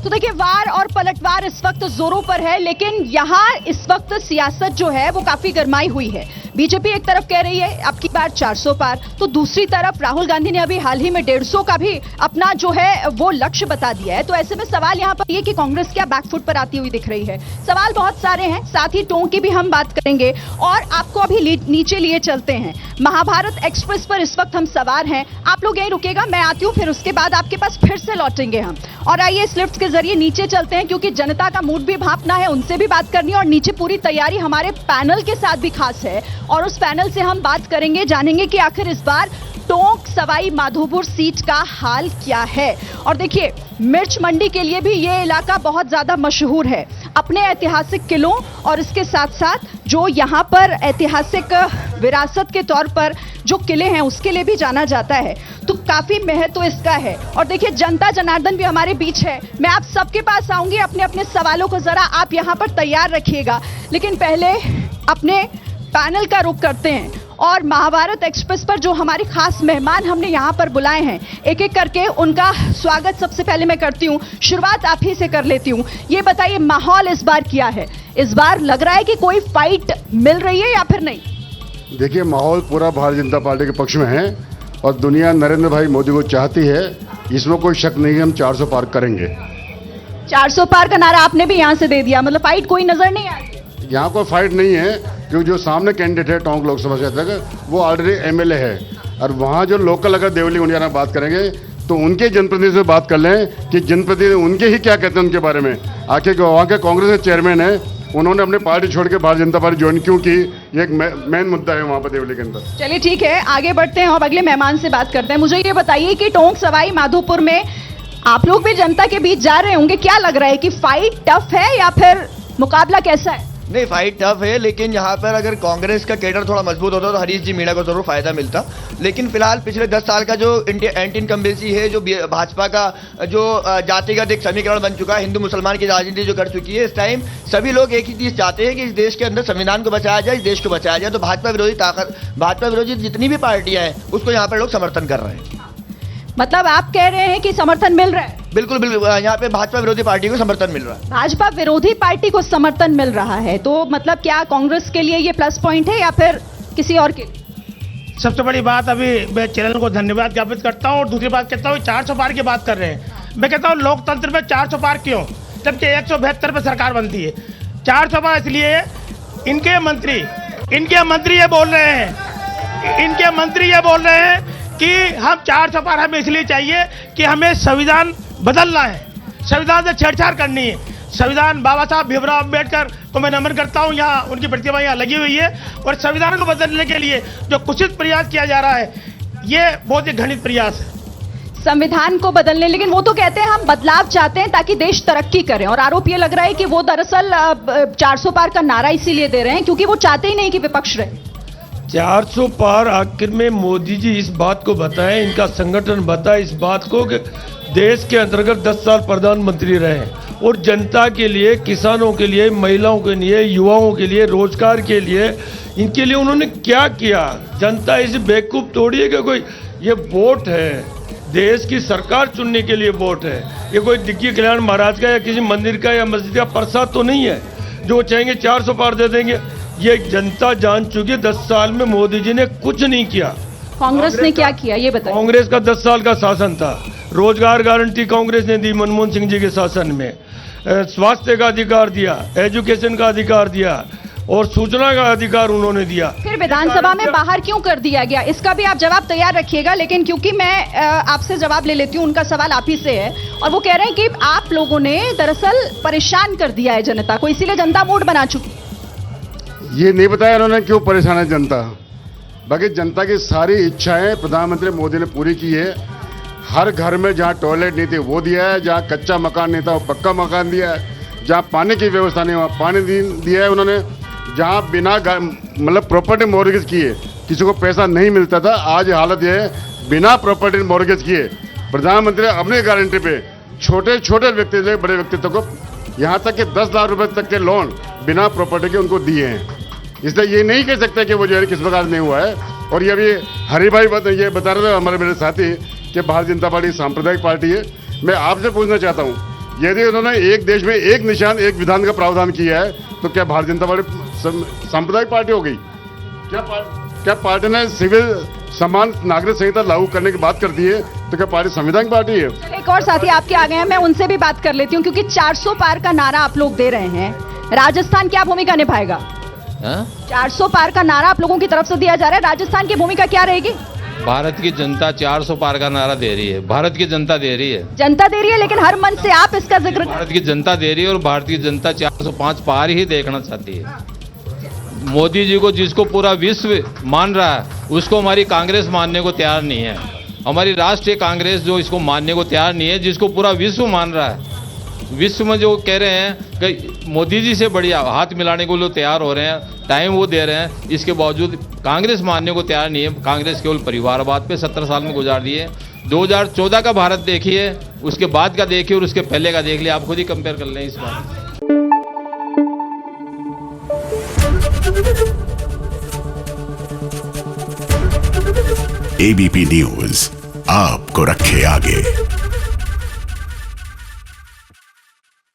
तो देखिए, वार और पलटवार इस वक्त जोरों पर है, लेकिन यहाँ इस वक्त सियासत जो है वो काफी गरमाई हुई है। बीजेपी एक तरफ कह रही है अब की बार 400 पार, तो दूसरी तरफ राहुल गांधी ने अभी हाल ही में 150 का भी अपना जो है वो लक्ष्य बता दिया है। तो ऐसे में सवाल यहाँ पर ये कि कांग्रेस क्या बैकफुट पर आती हुई दिख रही है। सवाल बहुत सारे हैं, साथ ही टोंक की भी हम बात करेंगे और आपको अभी नीचे लिए चलते हैं। महाभारत एक्सप्रेस पर इस वक्त हम सवार हैं, आप लोग यहीं रुकेगा, मैं आती हूँ, फिर उसके बाद आपके पास फिर से लौटेंगे हम। और आइए इस लिफ्ट के जरिए नीचे चलते हैं, क्योंकि जनता का मूड भी भांपना है, उनसे भी बात करनी है और नीचे पूरी तैयारी हमारे पैनल के साथ भी खास है। और उस पैनल से हम बात करेंगे, जानेंगे कि आखिर इस बार टोंक सवाई माधोपुर सीट का हाल क्या है। और देखिए, मिर्च मंडी के लिए भी ये इलाका बहुत ज्यादा मशहूर है अपने ऐतिहासिक किलों और इसके साथ साथ जो यहाँ पर ऐतिहासिक विरासत के तौर पर जो किले हैं उसके लिए भी जाना जाता है। तो काफी महत्व इसका है। और देखिए, जनता जनार्दन भी हमारे बीच है, मैं आप सबके पास आऊंगी, अपने अपने सवालों को जरा आप यहाँ पर तैयार रखिएगा। लेकिन पहले अपने पैनल का रुख करते हैं और महाभारत एक्सप्रेस पर जो हमारे खास मेहमान हमने यहाँ पर बुलाए हैं, एक एक करके उनका स्वागत सबसे पहले मैं करती हूँ। शुरुआत आप ही से कर लेती हूँ। ये बताइए, माहौल इस बार क्या है? इस बार लग रहा है कि कोई फाइट मिल रही है या फिर नहीं? देखिए, माहौल पूरा भारतीय जनता पार्टी के पक्ष में है और दुनिया नरेंद्र भाई मोदी को चाहती है, इसमें कोई शक नहीं है। हम 400 पार करेंगे। 400 पार का नारा आपने भी यहाँ से दे दिया, मतलब फाइट कोई नजर नहीं आ रही? यहाँ कोई फाइट नहीं है, क्योंकि जो सामने कैंडिडेट है टोंक लोकसभा क्षेत्र का, वो ऑलरेडी एमएलए है। और वहाँ जो लोकल अगर देवली गुंडिया में बात करेंगे तो उनके जनप्रतिनिधि से बात कर लें कि जनप्रतिनिधि उनके ही क्या कहते हैं उनके बारे में। आखिर वहाँ के कांग्रेस के चेयरमैन है, उन्होंने अपनी पार्टी छोड़ के भारतीय जनता पार्टी ज्वाइन क्यों की, ये एक मेन मुद्दा है वहाँ पर देवली के अंदर। चलिए ठीक है, आगे बढ़ते हैं और अगले मेहमान से बात करते हैं। मुझे ये बताइए कि टोंक सवाई माधोपुर में आप लोग भी जनता के बीच जा रहे होंगे, क्या लग रहा है कि फाइट टफ है या फिर मुकाबला कैसा है? नहीं, फाइट टफ है, लेकिन यहाँ पर अगर कांग्रेस का कैडर थोड़ा मजबूत होता तो हरीश जी मीणा को जरूर फायदा मिलता। लेकिन फिलहाल पिछले 10 साल का जो एंटी इनकम्बेंसी है, जो भाजपा का जो जातिगत एक समीकरण बन चुका है, हिंदू मुसलमान की राजनीति जो कर चुकी है, इस टाइम सभी लोग एक ही चीज चाहते हैं कि इस देश के अंदर संविधान को बचाया जाए, इस देश को बचाया जाए। तो भाजपा विरोधी जितनी भी पार्टियां हैं उसको यहाँ पर लोग समर्थन कर रहे हैं। मतलब आप कह रहे हैं कि समर्थन मिल रहा है? बिल्कुल बिल्कुल, यहाँ पे भाजपा विरोधी पार्टी को समर्थन मिल रहा है। भाजपा विरोधी पार्टी को समर्थन मिल रहा है, तो मतलब क्या कांग्रेस के लिए ये प्लस पॉइंट है या फिर किसी और के लिए? सबसे बड़ी बात, अभी मैं चैनल को धन्यवाद ज्ञापित करता हूँ और दूसरी बात कहता हूँ, 400 पार की बात कर रहे हैं। मैं कहता हूँ लोकतंत्र में 400 पार क्यों, जबकि 172 पे सरकार बनती है। 400 पार इसलिए इनके मंत्री ये बोल रहे हैं कि हम 400 पार हमें इसलिए चाहिए कि हमें संविधान बदलना है, संविधान से छेड़छाड़ करनी है। संविधान, बाबा साहब भीमराव अम्बेडकर को मैं नमन करता हूं, यहाँ उनकी प्रतिमा यहाँ लगी हुई है। और संविधान को बदलने के लिए जो कुचित प्रयास किया जा रहा है, ये बहुत ही घृणित प्रयास है संविधान को बदलने। लेकिन वो तो कहते हैं हम बदलाव चाहते हैं ताकि देश तरक्की करे, और आरोप ये लग रहा है कि वो दरअसल 400 पार का नारा इसीलिए दे रहे हैं क्योंकि वो चाहते ही नहीं कि विपक्ष रहे। 400 पार आखिर में मोदी जी इस बात को बताएं, इनका संगठन बताए इस बात को कि देश के अंतर्गत 10 साल प्रधानमंत्री रहे और जनता के लिए, किसानों के लिए, महिलाओं के लिए, युवाओं के लिए, रोजगार के लिए, इनके लिए उन्होंने क्या किया। जनता इसे बेवकूफ़ थोड़ी है कि कोई ये वोट है, देश की सरकार चुनने के लिए वोट है। ये कोई दिग्गी कल्याण महाराज का या किसी मंदिर का या मस्जिद का प्रसाद तो नहीं है जो चाहेंगे 400 पार दे देंगे। ये जनता जान चुकी है 10 साल में मोदी जी ने कुछ नहीं किया। कांग्रेस ने क्या किया ये बताइए? कांग्रेस का 10 साल का शासन था, रोजगार गारंटी कांग्रेस ने दी मनमोहन सिंह जी के शासन में, स्वास्थ्य का अधिकार दिया, एजुकेशन का अधिकार दिया और सूचना का अधिकार उन्होंने दिया। फिर विधानसभा में बाहर क्यों कर दिया गया, इसका भी आप जवाब तैयार रखिएगा। लेकिन क्योंकि मैं आपसे जवाब ले लेती हूँ, उनका सवाल आप ही से है और वो कह रहे हैं कि आप लोगों ने दरअसल परेशान कर दिया है जनता को, इसीलिए जनता मूड बना चुकी। ये नहीं बताया उन्होंने क्यों परेशान है जनता। बाकी जनता की सारी इच्छाएं प्रधानमंत्री मोदी ने पूरी की है। हर घर में जहां टॉयलेट नहीं थे वो दिया है, जहां कच्चा मकान नहीं था वो पक्का मकान दिया है, जहां पानी की व्यवस्था नहीं वहां पानी दिया है उन्होंने, जहां बिना मतलब प्रॉपर्टी मॉर्गेज किए किसी को पैसा नहीं मिलता था, आज हालत यह है बिना प्रॉपर्टी मॉर्गेज किए प्रधानमंत्री अपनी गारंटी पे छोटे छोटे व्यक्ति से बड़े व्यक्तित्व को यहाँ तक कि 10 लाख रुपए तक के लोन बिना प्रॉपर्टी के उनको दिए हैं। इसलिए ये नहीं कह सकते कि वो जो है किस प्रकार नहीं हुआ है। और ये अभी हरि भाई ये बता रहे थे हमारे मेरे साथी कि भारतीय जनता पार्टी सांप्रदायिक पार्टी है। मैं आपसे पूछना चाहता हूँ यदि उन्होंने एक देश में एक निशान एक विधान का प्रावधान किया है तो क्या भारतीय जनता पार्टी सांप्रदायिक पार्टी हो गई? क्या पार्टी ने सिविल समान नागरिक संहिता लागू करने की बात करती है तो क्या पार्टी संविधानिक पार्टी है? एक और साथी आपके आ गए हैं, मैं उनसे भी बात कर लेती हूँ क्योंकि 400 पार का नारा आप लोग दे रहे हैं, राजस्थान क्या भूमिका निभाएगा? 400 पार का नारा आप लोगों की तरफ से दिया जा रहा है, राजस्थान की भूमिका क्या रहेगी? भारत की जनता 400 पार का नारा दे रही है, भारत की जनता दे रही है, जनता दे रही है, लेकिन हर मन से आप इसका जिक्र भारत की जनता दे रही है और भारतीय जनता 405 पार ही देखना चाहती है। मोदी जी को जिसको पूरा विश्व मान रहा है उसको हमारी कांग्रेस मानने को तैयार नहीं है। हमारी राष्ट्रीय कांग्रेस जो इसको मानने को तैयार नहीं है, जिसको पूरा विश्व मान रहा है, विश्व में जो कह रहे हैं कि मोदी जी से बढ़िया हाथ मिलाने को लोग तैयार हो रहे हैं, टाइम वो दे रहे हैं, इसके बावजूद कांग्रेस मानने को तैयार नहीं है। कांग्रेस केवल परिवारवाद पे 17 साल में गुजार दिए। 2014 का भारत देखिए, उसके बाद का देखिए और उसके पहले का देख लिया, आप खुद ही कंपेयर कर लें इस बार। एबीपी न्यूज आपको रखे आगे।